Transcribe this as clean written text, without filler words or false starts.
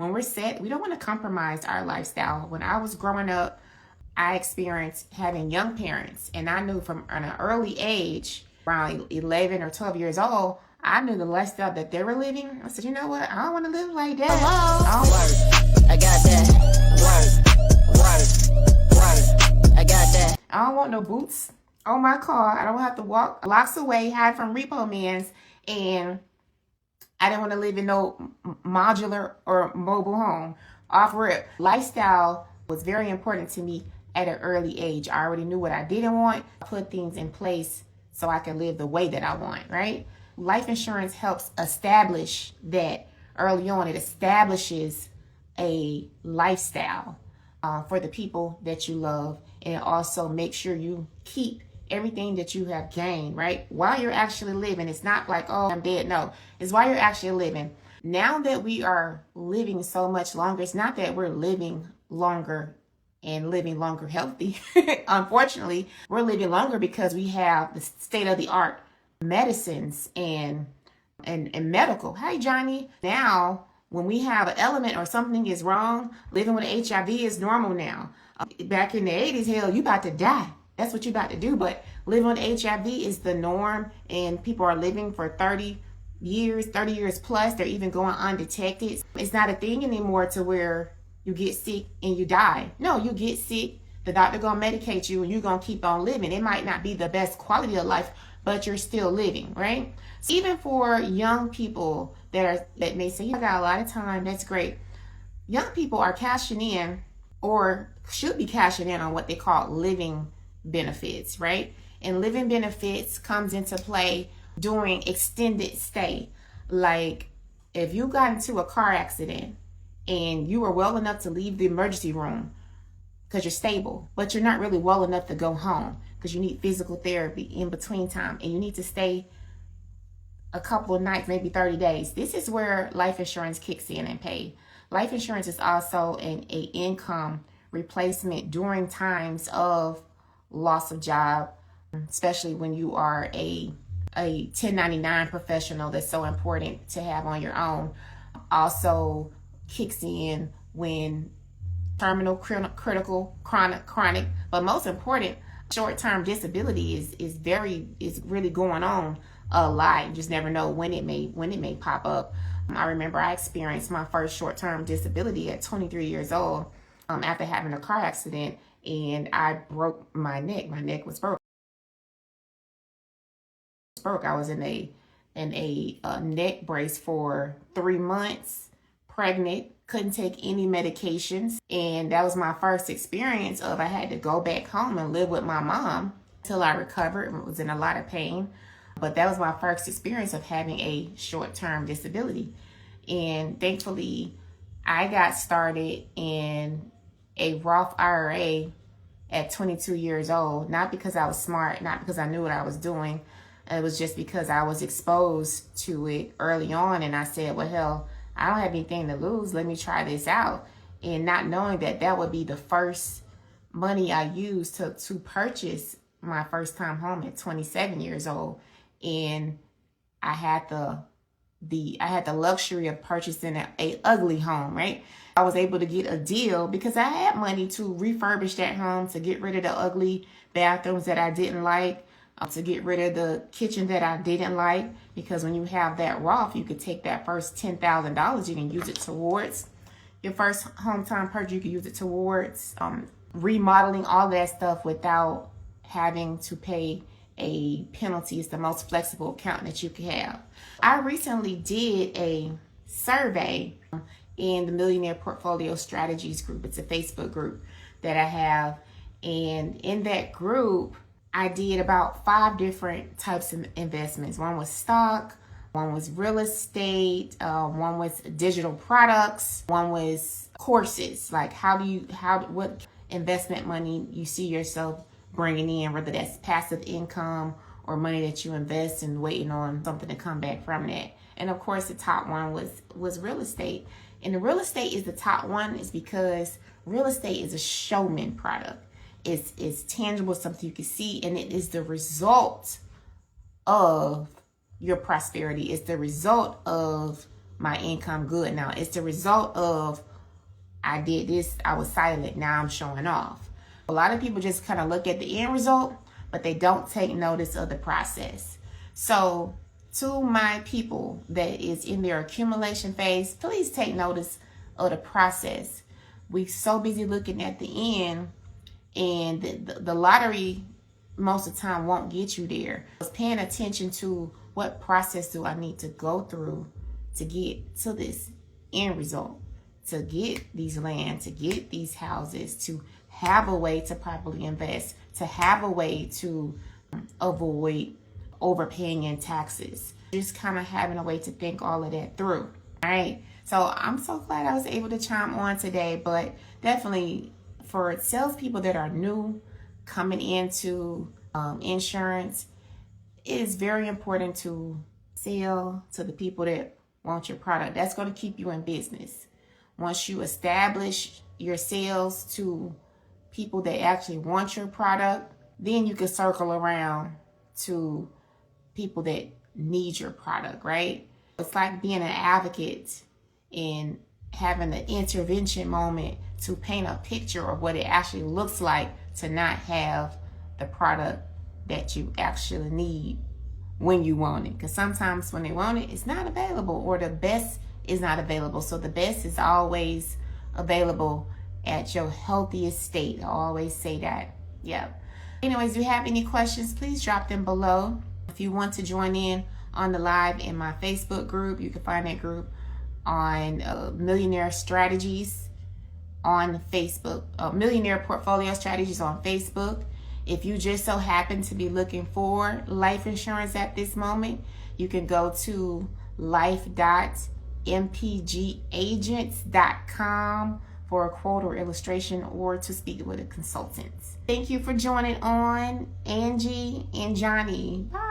when we're set, we don't want to compromise our lifestyle. When I was growing up, I experienced having young parents, and I knew from an early age, around 11 or 12 years old, I knew the lifestyle that they were living. I said, you know what? I don't want to live like that. Hello. Work. I got that. Work. I got that. I don't want no boots on my car. I don't have to walk blocks away, hide from repo mans, and I didn't want to live in no modular or mobile home. Off-rip lifestyle was very important to me at an early age. I already knew what I didn't want. I put things in place so I can live the way that I want, right? Life insurance helps establish that early on. It establishes a lifestyle for the people that you love, and it also makes sure you keep everything that you have gained, right? While you're actually living. It's not like, oh, I'm dead. No, it's while you're actually living. Now that we are living so much longer, it's not that we're living longer and living longer healthy. Unfortunately, we're living longer because we have the state-of-the-art medicines and medical. Hey, Johnny. Now, when we have an element or something is wrong, living with HIV is normal now. Back in the 80s, hell, you about to die. That's what you about to do. But living with HIV is the norm, and people are living for 30 years plus. They're even going undetected. It's not a thing anymore to where you get sick and you die. No, you get sick, the doctor gonna medicate you, and you're gonna keep on living. It might not be the best quality of life, but you're still living, right? So even for young people that may say, I got a lot of time, that's great. Young people are cashing in, or should be cashing in, on what they call living benefits, right? And living benefits comes into play during extended stay. Like if you got into a car accident and you were well enough to leave the emergency room because you're stable, but you're not really well enough to go home because you need physical therapy in between time, and you need to stay a couple of nights, maybe 30 days. This is where life insurance kicks in and pay. Life insurance is also an income replacement during times of loss of job, especially when you are a 1099 professional. That's so important to have on your own. Also kicks in when terminal, critical, chronic, but most important, short-term disability is really going on a lot. You just never know when it may pop up. I remember I experienced my first short-term disability at 23 years old after having a car accident, and I broke my neck. My neck was broke. I was in a neck brace for 3 months, pregnant, couldn't take any medications, and that was my first experience of I had to go back home and live with my mom till I recovered and was in a lot of pain. But that was my first experience of having a short-term disability. And thankfully, I got started in a Roth IRA at 22 years old, not because I was smart, not because I knew what I was doing. It was just because I was exposed to it early on, and I said, well, hell, I don't have anything to lose. Let me try this out. And not knowing that that would be the first money I used to purchase my first time home at 27 years old. And I had the luxury of purchasing a ugly home, right? I was able to get a deal because I had money to refurbish that home, to get rid of the ugly bathrooms that I didn't like, to get rid of the kitchen that I didn't like. Because when you have that Roth, you could take that first $10,000, you can use it towards your first home-time purchase. You can use it towards remodeling, all that stuff, without having to pay a penalty. It's the most flexible account that you can have. I recently did a survey in the Millionaire Portfolio Strategies group. It's a Facebook group that I have. And in that group, I did about 5 different types of investments. One was stock, one was real estate, one was digital products, one was courses. Like what investment money you see yourself bringing in, whether that's passive income or money that you invest and waiting on something to come back from that. And of course, the top one was real estate. And the real estate is the top one is because real estate is a showman product. It's tangible, something you can see, and it is the result of your prosperity. It's the result of my income good. Now, it's the result of I did this, I was silent, now I'm showing off. A lot of people just kind of look at the end result, but they don't take notice of the process. So to my people that is in their accumulation phase, please take notice of the process. We're so busy looking at the end, and the lottery most of the time won't get you there. I was paying attention to what process do I need to go through to get to this end result, to get these land, to get these houses, to have a way to properly invest, to have a way to avoid overpaying in taxes. Just kind of having a way to think all of that through. All right. So I'm so glad I was able to chime on today, but definitely for salespeople that are new coming into insurance, it is very important to sell to the people that want your product. That's going to keep you in business. Once you establish your sales to people that actually want your product, then you can circle around to people that need your product, right? It's like being an advocate and having an intervention moment to paint a picture of what it actually looks like to not have the product that you actually need when you want it. Because sometimes when they want it, it's not available, or the best is not available. So the best is always available at your healthiest state. I always say that. Yeah. Anyways, if you have any questions, please drop them below. If you want to join in on the live in my Facebook group, you can find that group on Millionaire Strategies on Facebook, Millionaire Portfolio Strategies on Facebook. If you just so happen to be looking for life insurance at this moment, you can go to life.mpgagents.com for a quote or illustration, or to speak with a consultant. Thank you for joining on, Angie and Johnny. Bye.